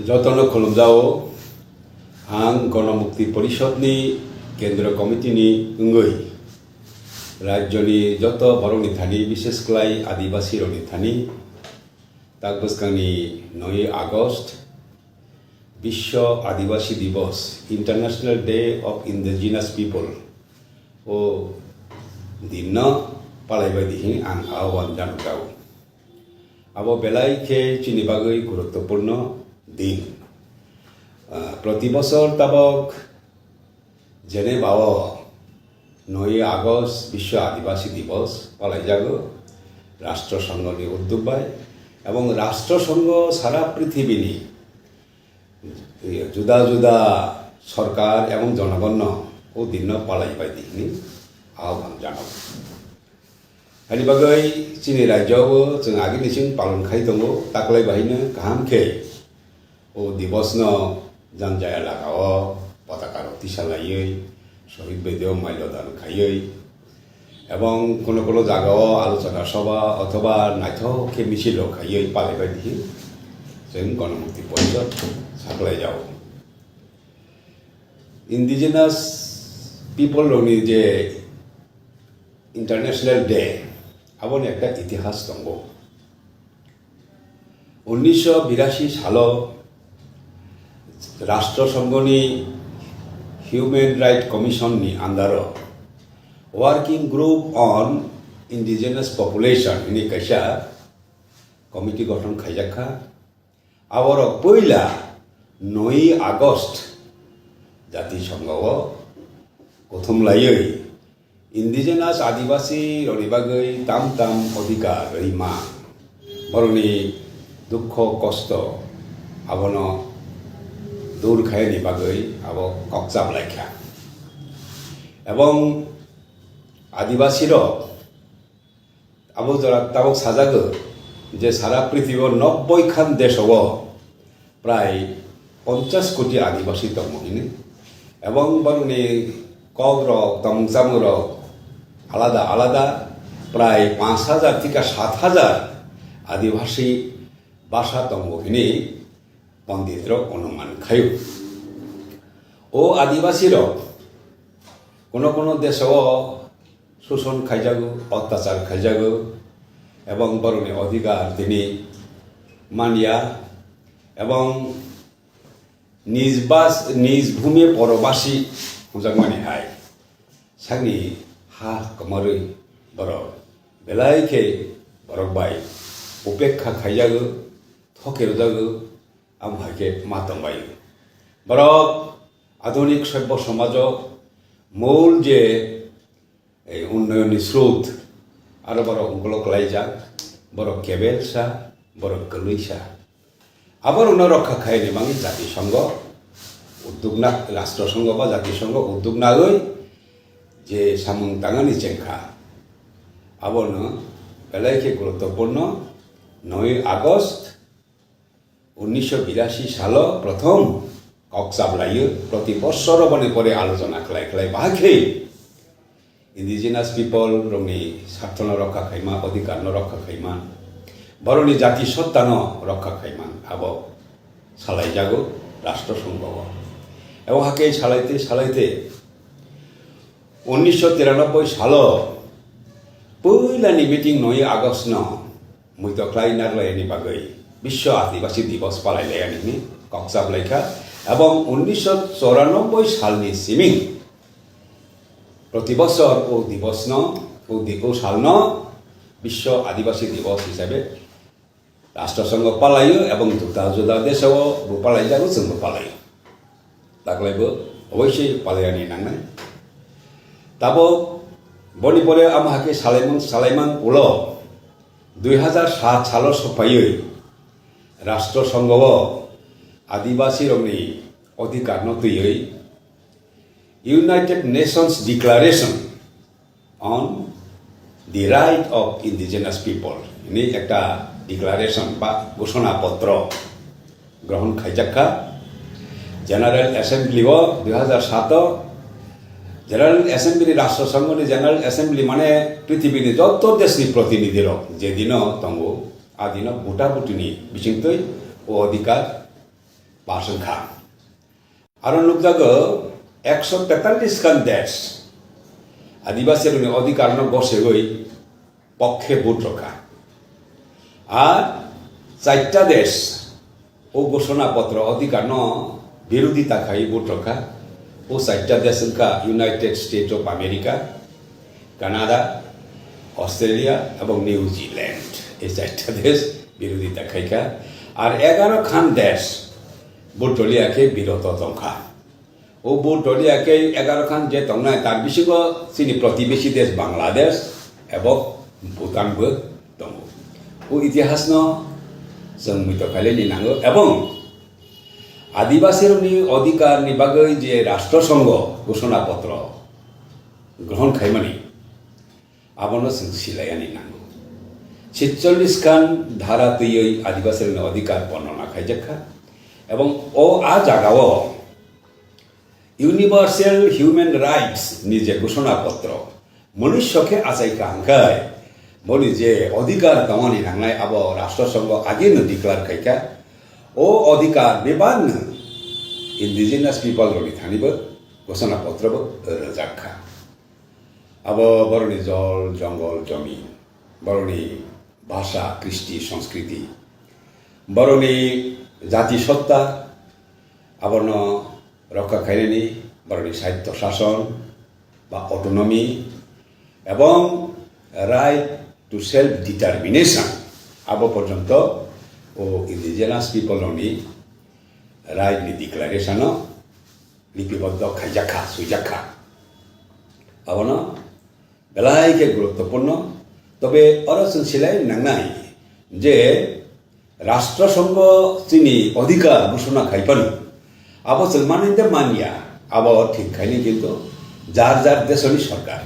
जतन खुलुमजाओ आं गणमुक्ति परिषदनि केन्द्र कमिटिनि उंगै राज्यनि जत बरंनि थानि विशेष क्लाय आदिवासी रंनि थानि ताक बसकांनि 9 आगस्ट विश्व आदिवासी दिवस international day of indigenous people ओ दिन पालायबायदि आं आह्वान जानुगाव अब बेलायखे चिनि बागै गुरुत्वपूर्ण दिन प्रति बছর ताबक जेने बाव 9 आगस्ट विश्व आदिवासी दिवस पालायजागो राष्ट्रसंघनि उद्योग बाय एवं राष्ट्रसंघ सारा पृथिवीनि जुदा जुदा सरकार एवं जनगण ओ दिन पालायबायदि आह्वान जानांगौ हानि बागै चिनि राज्योआवबो जों आगोलनिसिम पालन खाय दङ ताकलाय बाहायनो गाहामखे ओ दिवसनो जानजाया लागाव पताका रक्तिसालायै शहीद बेदियाव माल्यदान खायै एवं कोनो कोनो जागाव आलोचना सभा अथवा नायथौखे मिছিল खायै पालायबायदि जों गणमुक्ति परिषद साप्लाय जाओ इंडिजिनास पीपल रंनि जे इंटरनेशनल डे आबोनि एकटा इतिहास दङ 1982 सालाव राष्ट्रसंघनि ह्यूमन राइट कमिशननि आन्दाराव working group on indigenous population नि कैसा कमिटी गठन खायजाखा आवर पहिला 9 आगस्ट जातिसंघाव गथुमलायै इंडिजिनास आदिवासी रंनि बागै ताम ताम अधिकार रैमा बरंनि दुख कष्ट आबनो दूर खायनि बागै आबो कक्साबलायखा एवं आदिवासी आबो जरा ताबक साजागो जे सारा पृथ्वी 90 खान देशव प्राय 50 कोटी आदिवासी दंमोन एवं बरंनि कग रक तमसाम रक आलादा आलादा प्राय 5000 থেকে 7000 आदिवासी भाषा दंमोन पंडित अनुमान खायो ओ आदिवासी कोनो कोनो देश शोषण खायजागो अत्याचार खायजागो एवं बरंनि अधिकार दिनै मानिया एवं निज भूमि परबासी मोजांमानि हाय सांनि हा कमरै बरक बेलायखे बरक बाय उपेक्षा खायजागो थकेरजागो आमहाके मातंबायो बरक आधुनिक सभ्य समाज मूल जे उन्नयननि स्रोत आरो बरक उंगलक लायजाक बरक केबेलसा बरक गलैसा आबार उन रक्षा खायनि मांगि जातिसंघ उद्योगना राष्ट्रसंघ बा जातिसंघ उद्योगनागै जे सामुं तांगानि चेंखा आबनो बेलायखे गुरुत्वपूर्ण 9 आगस्ट 1982 साल प्रथम कक्साबलायो प्रति बছर बने परे आलोचना खालाय खालाय बाहाखे इंडिजिनास पीपल रंनि सार्थन रक्षा खायमा अधिकार रक्षा खायमा बरंनि जाति सत्ता रक्षा खायमा आबो सालाय जागो राष्ट्रसंघ एवं हाके सालायते सालायते 1993 साल पहिलानि मीटिंग 9 आगस्ट न मैतख्लाय नारलायनि बागै विश्व आदिवासी दिवस पालायलायनि कक्साबलायखा एवं 1994 सालनि सिमिं प्रति बছर ओ दिवस ओ साल न विश्व आदिवासी दिवस हिसाबै राष्ट्रसंघ पालायो एवं जुदा जुदा देशआव पालायजागो जोंबो पालायो दाग्लायबो अवश्य पालायनि नांनाय ताबो बनि परे आमहाके सालायमान उल 2007 साल सफायै राष्ट्रसंघ आदिवासी रंनि अधिकार नतयै United Nations declaration on the right of indigenous people ini একটা ডিক্লারেশন বা ঘোষণাপত্র গ্রহণ খাইজাক্কা জেনারেল অ্যাসেম্বলি 2007 জেনারেল অ্যাসেম্বলি রাষ্ট্রসংঘনি জেনারেল অ্যাসেম্বলি মানে পৃথিবীনি যত দেশনি প্রতিনিধির যেদিন তঙ্গ আদিন বুটাবুটিনি বিচিন্তই ও অধিকার পার্সেন্ট খান আর নুকজাগো 143 খান দেশ আদিবাসী অধিকার বসে গই পক্ষে ভোট রক্ষা আর 4টা দেশ ও ঘোষণাপত্র অধিকার বিরোধিতা খাই ভোট রক্ষা ও 4টা দেশ United state of America Canada Australia এবং নিউজিল্যান্ড এই 4টা দেশ বিরোধিতা খাইকা আর 11 খান দেশ ভোট দলিয়াকে বিরত দংখা ও ভোট দলিয়াকে 11 খান যে দংনায় তার বিশেষ চিনি প্রতিবেশী দেশ বাংলাদেশ এবং ভুটানবো দङ ও ইতিহাস जों मिथखायलायनो नांगौ এবং आदिवासीनि अधिकारनि बागै जे राष्ट्रसंघ घोषणापत्र ग्रहण खायमानि आबनो जों सिलायनो नांगौ 46 खान धारा तैयै आदिवासीनि अधिकार बर्णना खायजाखा এবং ও आ জাগাও ইউনিভার্সাল হিউম্যান রাইটস नि जे घोषणापत्र मनुष्यके आजायखा हांखाय मनि जे अधिकार दङनि नांनाय अब राष्ट्रसंघ आगेनो डिक्लेयार खायखा ओ अधिकार बेबान इन्डिजिनास पिपल रनि थानिबो घोषणापत्रबो रजाखा अब बरनि जल जंगल जमीन बरनि भाषा कृष्टि संस्कृति बरनि जाति सत्ता आबन रक्षा खायनायनि बरनि साहित्य शासन बा अटोनमी एवं राइट टू सेल्फ डिटारमिनेशन अब पर्यंत ओ इन्डिजिनास पिपलनि राइट नि डिक्लेरेशन लिपिबद्ध खायजाखा सुइजाखा आबन बेलायके गुरुत्वपूर्ण तबे अरसन सिलाय नांनाय जे राष्ट्रसंघ चिनि अधिकार घोषणा खायपान अब जों मानिदे मानिया अब ठीक खायनि किन्तु जार जार देशनि सरकार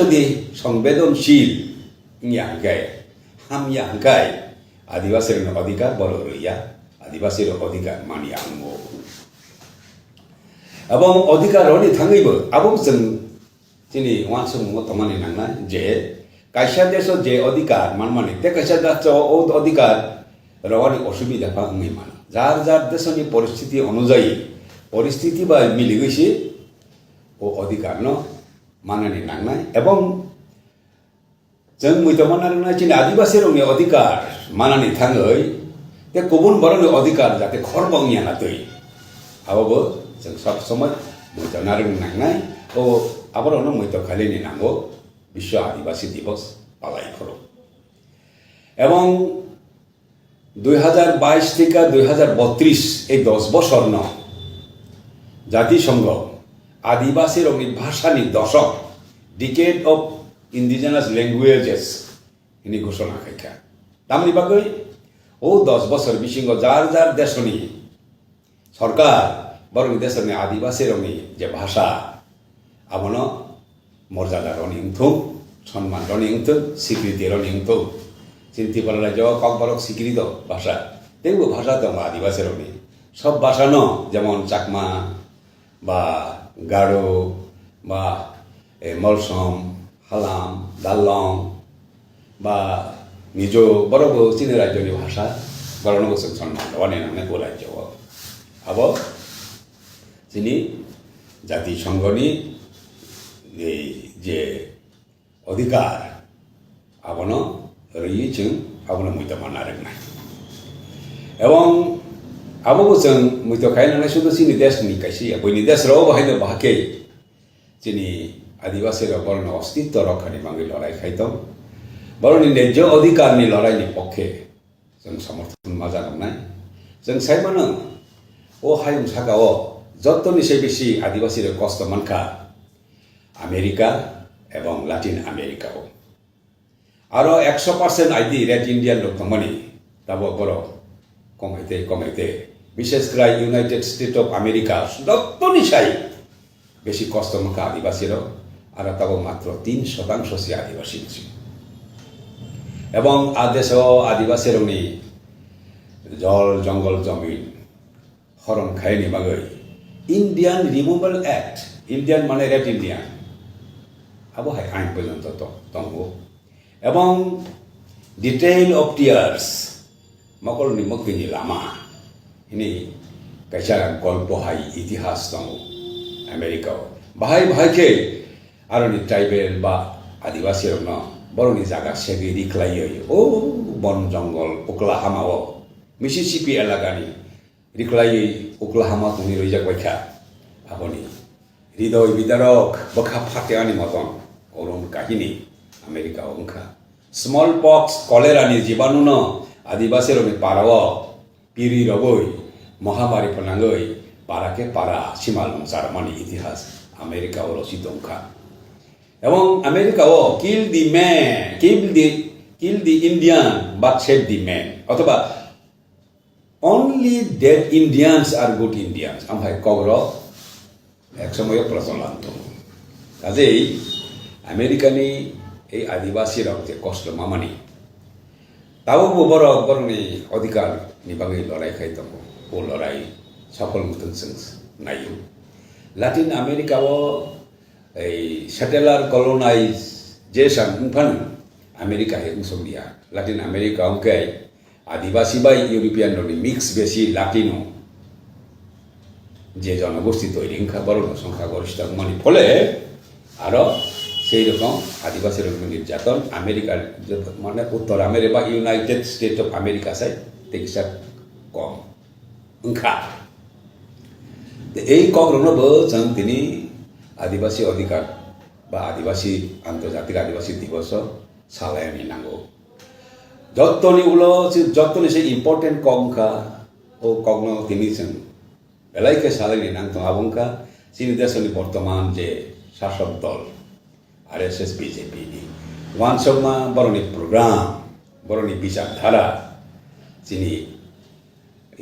যদি সংবেদনশীল ইয়াঙ্গায় হাময়াঙ্গায় আদিবাসীর অধিকার বড় রইয়া আদিবাসীর অধিকার মানিয়া আনবো এবং অধিকার অনি থাঙ্গইব আবং जों চিনি ওয়ানসং তমানি নাংনা যে কাইসা দেশ যে অধিকার মানমানি তে কাইসা দেশ ও অধিকার রওয়ানি অসুবিধা পাঙ্গই মান যার যার দেশনি পরিস্থিতি অনুযায়ী পরিস্থিতি বা মিলি গইছে ও অধিকার माननानै नांनाय एवं जों मैथमाना नांनाय चिनि आदिवासी रंनि अधिकार माननानै थाङै ते गुबुन बरनि अधिकार जाते खरबांनिया नातै आबाबो जों सब समय मैथना नांनाय ओ आबारावनो मैथ खालायनो नांगौ विश्व आदिवासी दिवस पालाय खरो एवं 2022 থেকে 2032 এই 10 বছর জাতিসংঘ आदिवासी रंनि भाषानि दशक डिकेड ऑफ इंडिजिनास लैंग्वेजेस इनि घोषणा खायखा तामनि बागै ओ 10 बছर बिसिंग जार जार देशनि सरकार बरनि देशनि आदिवासी रंनि जे भाषा आबनो मर्यादा रनि उंथुं सम्मान रनि उंथुं स्वीकृति रनि उंथुं चिंति पारला जो ककबरक स्वीकृत भाषा तेबो भाषा दङ आदिवासी रंनि सब भाषा जेमन चाकमा बा गारो बा मलसम हालाम दालং बा मिजो बरबो चिनि राज्यनि भाषा बरनो जों सन्मान दवाने नांनाय गो राज्यआव अब चिनि जातिसंघनि जे अधिकार आबनो रैयै जों आबनो मैथमाना रोंनाय एवं आबो जों मैथ खायनानै सुदु चिनि देशनि कायसे बयनि देशराव बाहायनो बाहाके चिनि आदिवासी बरन अस्तित्व रक्षानि बागै लड़ाई खायदों बरनि न्याय्य अधिकारनि लड़ाईनि पक्षे जों समर्थन माजानांनाय जों सायमानो ओ हायुं सागाव जत्तनिसे बेसि आदिवासी कष्ट मानखा आमेरिका एवं लाटिन आमेरिकाव आरो 100% आईडी रेड इंडियन लोक दंमोनि दाबो बर कमाइते विशेषकर यूनाइटेड स्टेट ऑफ अमेरिका जत्तनिसाय बेसि कष्ट मानखा आदिवासी आरो तब मात्र 3% से आदिवासी एवं आदेश आदिवासी रंनि जल जंगल जमीन हरण खायनि बागै इंडियन रिमूवल एक्ट इंडियन माने रेड इंडियन अब हाय आइन पर्यंत दङ एवं डिटेल ऑफ टियर्स मकलनि मक्तिनि लामा ini kaisa golpo hai itihas dong Amerika bahai ke aroni tribal ba adivasi rokno boroni jaga segi riklai o bon jongol Oklahoma o Mississippi elagani riklai Oklahoma tuni rojak baikha aboni hridoy bidarok bakha phateani moton orun kahini Amerika ongkha smallpox cholera ni jibanu no adivasi rokni parawo piri roboi মহামারী ফলাঙ্গই পারাকে পারা সীমালং Germany ইতিহাস America ও রচিত অংখা এবং আমেরিকাও kill the Indian but save the man অথবা only dead Indians are good Indians আমহাই কগ্র একসময় প্রচলন কাজেই আমেরিকানি এই আদিবাসী রক যে কষ্ট মামানি তাও বরংনি অধিকার নিবাঙ্গি লড়াই খাইতাম ও লড়াই সফল মতন নাইও লাটিন আমেরিকাও এই সেটেলার কলোনাইজেশন উনফান আমেরিকা হে উংসংদিয়া লাটিন আমেরিকা অঙ্কে আদিবাসী বা ইউরোপিয়ান মিক্স বেশি লাটিনো যে জনগোষ্ঠী তৈরি বড় সংখ্যা গরিষ্ঠ মানে ফলে আরো সেই রকম আদিবাসী রকম নির্যাতন আমেরিকার মানে উত্তর আমেরিকা বা United state of America side থেকে কম ওংখা এই কগ্রনবো जों তিনি আদিবাসী অধিকার বা আদিবাসী আন্তর্জাতিক আদিবাসী দিবস সালায়নি নাঙ্গো যতনি সেই ইম্পর্টেন্ট কংখা ও কগ্ন তিনি जों বেলাইকে সালায়নি নাংতো আবংখা চিনি দেশনি বর্তমান যে শাসক দল RSS BJP ni ওয়ানসমা বরনি প্রোগ্রাম বরনি বিচারধারা চিনি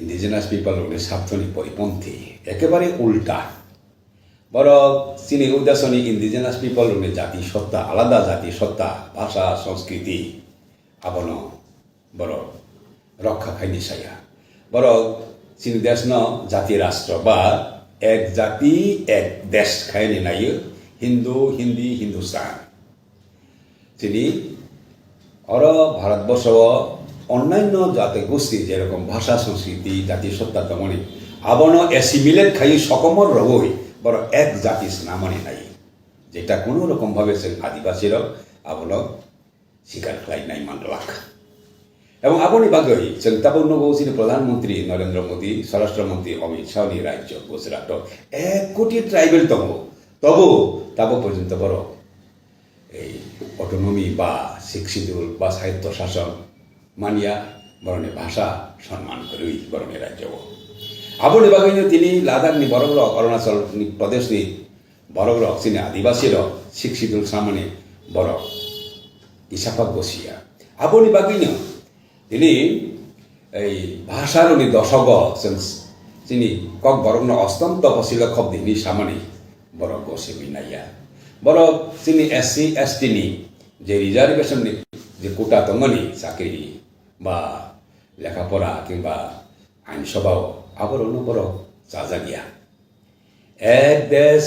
ইন্ডিজিনাস পিপল স্বার্থনি পরিপন্থী একেবারে উল্টা বড় চিনি উদ্দেশ্যনি ইন্ডিজিনাস পিপল জাতি সত্তা আলাদা জাতি সত্তা ভাষা সংস্কৃতি আবন বড় রক্ষা খাইনি সাইয়া বড় চিনি দেশ ন জাতি রাষ্ট্র বা এক জাতি এক দেশ খাইনি নাই হিন্দু হিন্দি হিন্দুস্তান চিনি অর ভারতবর্ষ অন্যান্য জাতি গোষ্ঠী যেরকম ভাষা সংস্কৃতি জাতি সত্তা তেমনি আবন এসিমিলেট খাই সকমর রবই বড় এক জাতি নামানি নাই যেটা কোনো রকম ভাবে আদিবাসীর আবন স্বীকার খাই নাই মানলাক এবং আপনি বাগৈ চিন্তাপূর্ণ গৌসিনী প্রধানমন্ত্রী নরেন্দ্র মোদী স্বরাষ্ট্রমন্ত্রী অমিত শাহনি রাজ্য গুজরাট 1 কোটি ট্রাইবেল তবু পর্যন্ত বড় এই অটোনমি বা শিক্ষিদুল বা সাহিত্য শাসন মানিয়া বরণে ভাষা সম্মান করি বরণে রাজ্য আপনি বাগৈন তিনি লাদাখনি বরগ্র অরুণাচল প্রদেশনি বরগ্র চিনি আদিবাসীর শিক্ষিদুল সামনে বড় ইসাফাক বসিয়া আপনি বাগৈন তিনি এই ভাষার দশক চিনি কক বরগ্ন অষ্টম তপশিল খবদিনী সামনে বড় গসে বিনাইয়া বড় চিনি SC ST নি যে রিজার্ভেশন যে কোটা তঙ্গনি চাকরি বা লেখাপড়া কিংবা আইনসভাও আবার অন্য বড় চাজাগিয়া এক দেশ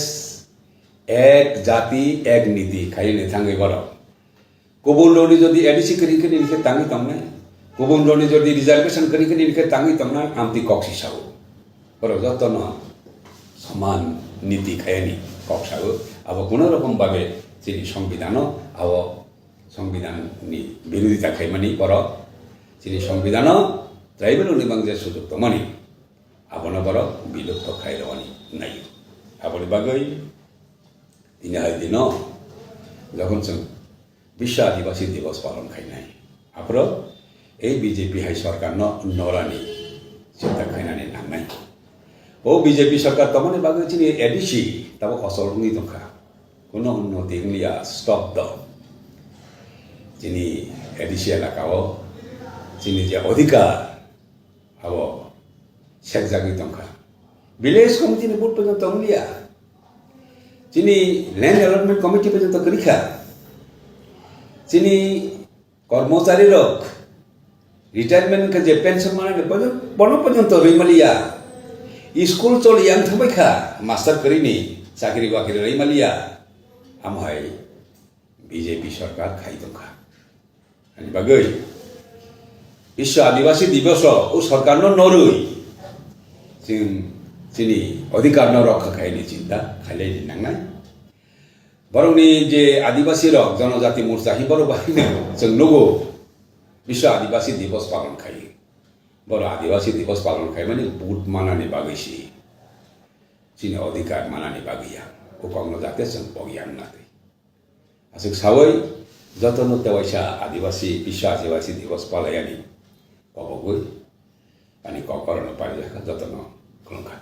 এক জাতি এক নীতি খাইলে থাঙ্গে বড় কবুল রনি যদি এডিসি করি লিখে তাঙ্গি তমনে কবুল রনি যদি রিজার্ভেশন করি লিখে তাঙ্গি তমনা আমতি কক্সি সাউ বড় যতন সমান নীতি খায়নি কক্সাউ আবার কোনো রকম ভাবে যিনি সংবিধানও আবার সংবিধান বিরোধিতা খাইমানি বড় যিনি সংবিধানও ট্রাইবেল নিবাংজে সুযোগ তমানি আবন বড় বিলুপ্ত খাইরওয়ানি নাই আপনি বাগৈ তিনি দিন যখন বিশ্ব আদিবাসী দিবস পালন খাই নাই আপনার এই বিজেপি হাই সরকার নরানি চিন্তা খাইনানি নাংনাই ও বিজেপি সরকার তমানে বাগৈ চিনি এডিসি তাও অসলনি দখা কোনো উন্নতি ইংলিয়া স্তব্ধ যিনি এডিসি এলাকাও যিনি যে অধিকার আব সেকজাগি দখা ভিলেজ কমিটি বোর্ড পর্যন্ত উংলিয়া যিনি ল্যান্ড ডেভেলপমেন্ট কমিটি পর্যন্ত করিখা যিনি কর্মচারী রক রিটায়ারমেন্ট যে পেনশন মানে বন পর্যন্ত রইমালিয়া স্কুল চলিয়াং থাকবাইখা মাস্টার করিনি চাকরি বাকরি রইমালিয়া আমহাই বিজেপি সরকার খাই দখা বাগৈ বিশ্ব আদিবাসী দিবস ও সরকার নরই जों जोंनि अधिकार रक्षा खायनि चिन्ता खालाय नांनाय बरंनि जे आदिवासी रक जनजाति मोर्चा हिबारो बाहायनो जों लोगो विश्व आदिवासी दिवस पालन खायो बर आदिवासी दिवस पालन खायो माने बुट मानानि बागैसि जोंनि अधिकार मानानि बागैया उपांनो जाते जों बगियान नाते असक सावै जतन तेवाइसा आदिवासी विश्व आदिवासी दिवस पालयानि कबगै अनि ककरन पारिजाखा जतन खुलुमखा